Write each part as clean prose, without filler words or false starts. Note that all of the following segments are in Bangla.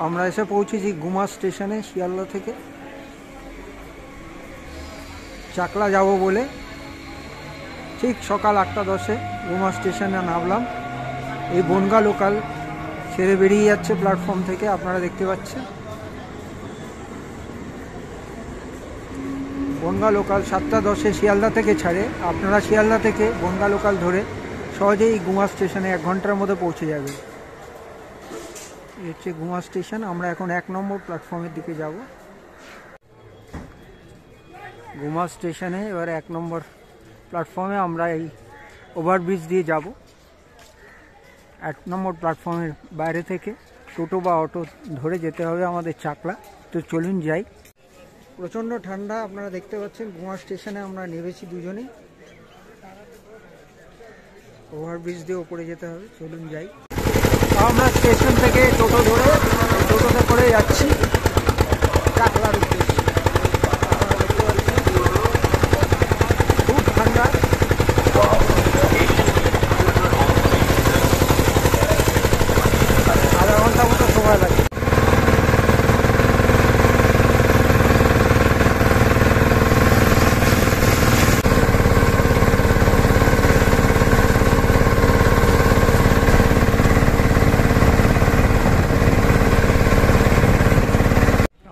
আমরা এসে পৌঁছেছি গুমা স্টেশনে শিয়ালদা থেকে। চাকলা যাব বলে ঠিক সকাল 8:10 গুমা স্টেশনে নামলাম। এই বনগাঁ লোকাল ছেড়ে বেরিয়ে যাচ্ছে প্ল্যাটফর্ম থেকে, আপনারা দেখতে পাচ্ছেন। বনগাঁ লোকাল 7:10 শিয়ালদা থেকে ছাড়ে। আপনারা শিয়ালদা থেকে বনগাঁ লোকাল ধরে সহজেই গুমা স্টেশনে 1 ঘন্টার মধ্যে পৌঁছে যাবে। এই হচ্ছে গুমা স্টেশন। আমরা এখন 1 নম্বর প্ল্যাটফর্মের দিকে যাব। গুমা স্টেশনে এবার 1 নম্বর প্ল্যাটফর্মে আমরা এই ওভারব্রিজ দিয়ে যাব। 1 নম্বর প্ল্যাটফর্মের বাইরে থেকে টোটো বা অটো ধরে যেতে হবে আমাদের চাকলা। তো চলুন যাই। প্রচণ্ড ঠান্ডা, আপনারা দেখতে পাচ্ছেন। গুমা স্টেশনে আমরা নেমেছি দুজনেই। ওভারব্রিজ দিয়ে ওপরে যেতে হবে, চলুন যাই। আমরা স্টেশন থেকে টোটো ধরে টোটোতে করে যাচ্ছি চাকলার উদ্দেশ্যে। খুব ঠান্ডা, আধা ঘন্টা মতো সময় লাগে।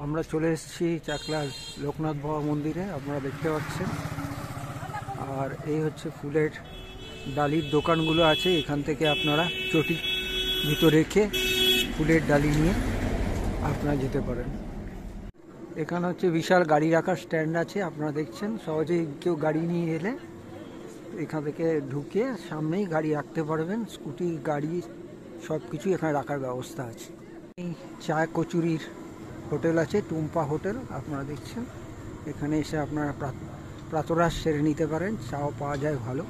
আমরা চলে এসেছি চাকলার লোকনাথ বাবা মন্দিরে, আপনারা দেখতে পাচ্ছেন। আর এই হচ্ছে ফুলের ডালির দোকানগুলো আছে। এখান থেকে আপনারা চটি ভিতর রেখে ফুলের ডালি নিয়ে আপনারা যেতে পারেন। এখানে হচ্ছে বিশাল গাড়ি রাখার স্ট্যান্ড আছে, আপনারা দেখছেন। সহজেই কেউ গাড়ি নিয়ে এলে এখান থেকে ঢুকে সামনেই গাড়ি রাখতে পারবেন। স্কুটি, গাড়ি সব কিছু এখানে রাখার ব্যবস্থা আছে। এই চা কচুরির হোটেল আছে, টুম্পা হোটেল, আপনারা দেখছেন। এখানে এসে আপনারা প্রাতরাশ সেরে নিতে পারেন, চাও পাওয়া যায় ভালো।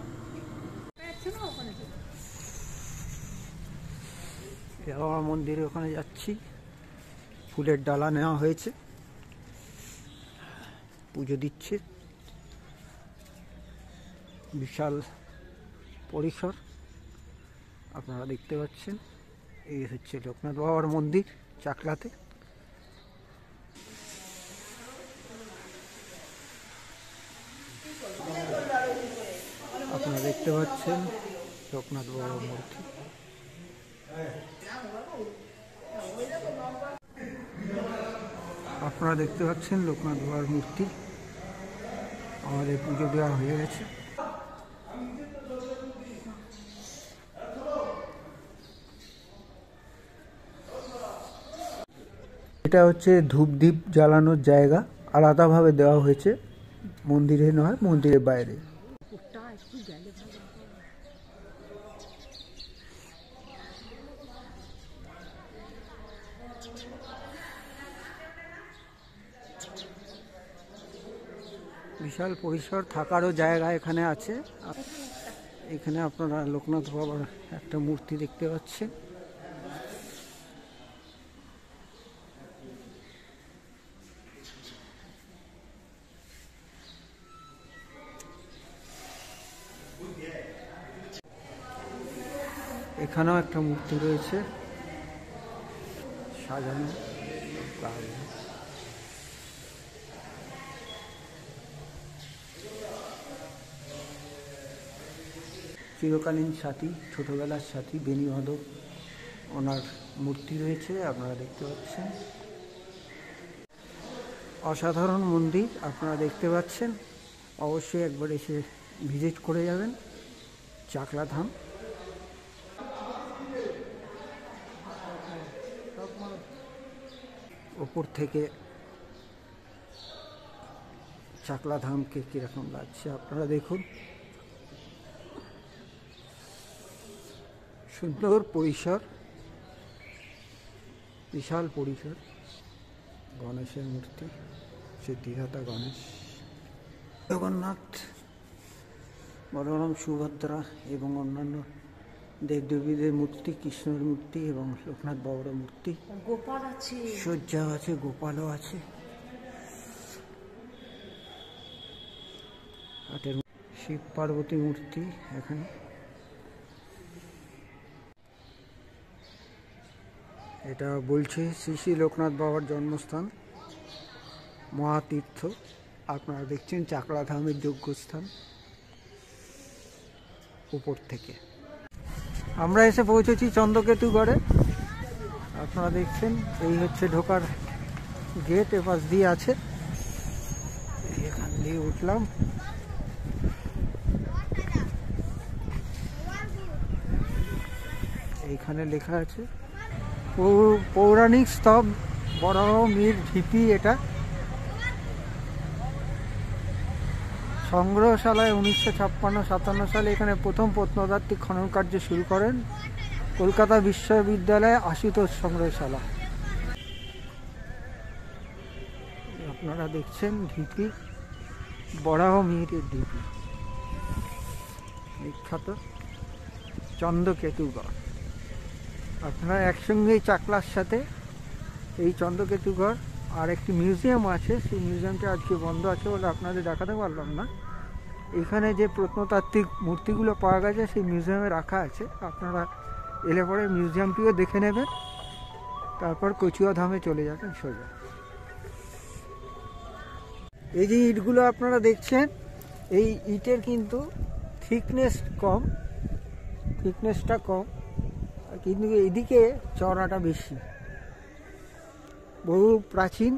বাবা মন্দিরে ওখানে যাচ্ছি, ফুলের ডালা নেওয়া হয়েছে, পুজো দিচ্ছে। বিশাল পরিসর আপনারা দেখতে পাচ্ছেন। এই হচ্ছে লোকনাথ বাবার মন্দির চাকলাতে। আপনারা দেখতে পাচ্ছেন লোকনাথ বাবার মূর্তি। আপনারা দেখতে পাচ্ছেন লোকনাথ বাবার মূর্তি। আমাদের পুজো দেওয়া হয়ে গেছে। এটা হচ্ছে ধূপদীপ জ্বালানোর জায়গা, আলাদাভাবে দেওয়া হয়েছে, মন্দিরে নয়, মন্দিরের বাইরে। বিশাল পরিসর, থাকারও জায়গা এখানে আছে। এখানে আপনারা লোকনাথ বাবার একটা মূর্তি দেখতে পাচ্ছেন। এখানেও একটা মূর্তি রয়েছে সাজানো। চিরকালীন সাথী, ছোটবেলার সাথী বেনি মাধব, ওনার মূর্তি রয়েছে, আপনারা দেখতে পাচ্ছেন। অসাধারণ মন্দির, আপনারা দেখতে পাচ্ছেন। অবশ্যই একবার এসে ভিজিট করে যাবেন চাকলা ধাম। ওপর থেকে চাকলা ধামকে কীরকম লাগছে আপনারা দেখুন। সুন্দর পরিসর, বিশাল পরিসর। গণেশের মূর্তি, সিদ্ধিদাতা গণেশ, জগন্নাথ, বলরাম, সুভদ্রা এবং অন্যান্য দেবদেবীদের মূর্তি, কৃষ্ণের মূর্তি এবং লোকনাথ বাবার মূর্তি। গোপাল আছে, সজ্জা আছে, গোপালও আছে। শিব পার্বতী মূর্তি এখানে। এটা বলছে শ্রী শ্রী লোকনাথ বাবার জন্মস্থান, মহাতীর্থ। আপনারা দেখছেন চাকলা ধামের যজ্ঞস্থান উপর থেকে। আমরা এসে পৌঁছেছি চন্দ্রকেতুগড়ে। আপনারা দেখছেন এই হচ্ছে ঢোকার গেট, এপাশ দিয়ে আছে, এখান দিয়ে উঠলাম। এইখানে লেখা আছে পৌরাণিক স্তব বরাহ মীর ঢিপি। এটা সংগ্রহশালায় 1956-57 সালে এখানে প্রথম প্রত্নতাত্ত্বিক খনন কার্য শুরু করেন কলকাতা বিশ্ববিদ্যালয়ে আশুতোষ সংগ্রহশালা। আপনারা দেখছেন ঢিপি, বরাহ মীরের ঢিপি, বিখ্যাত চন্দ্রকেতুগড়। আপনারা একসঙ্গেই চাকলার সাথে এই চন্দ্রকেতুগড় আর একটি মিউজিয়াম আছে, সেই মিউজিয়ামটা আজকে বন্ধ আছে বলে আপনাদের দেখাতে পারলাম না। এখানে যে প্রত্নতাত্ত্বিক মূর্তিগুলো পাওয়া গেছে সেই মিউজিয়ামে রাখা আছে, আপনারা এলে পরে মিউজিয়ামটিও দেখে নেবেন, তারপর কচুয়া ধামে চলে যাবেন সোজা। এই যে ইটগুলো আপনারা দেখছেন, এই ইটের কিন্তু থিকনেসটা কম, কিন্তু এদিকে চওড়াটা বেশি। বহু প্রাচীন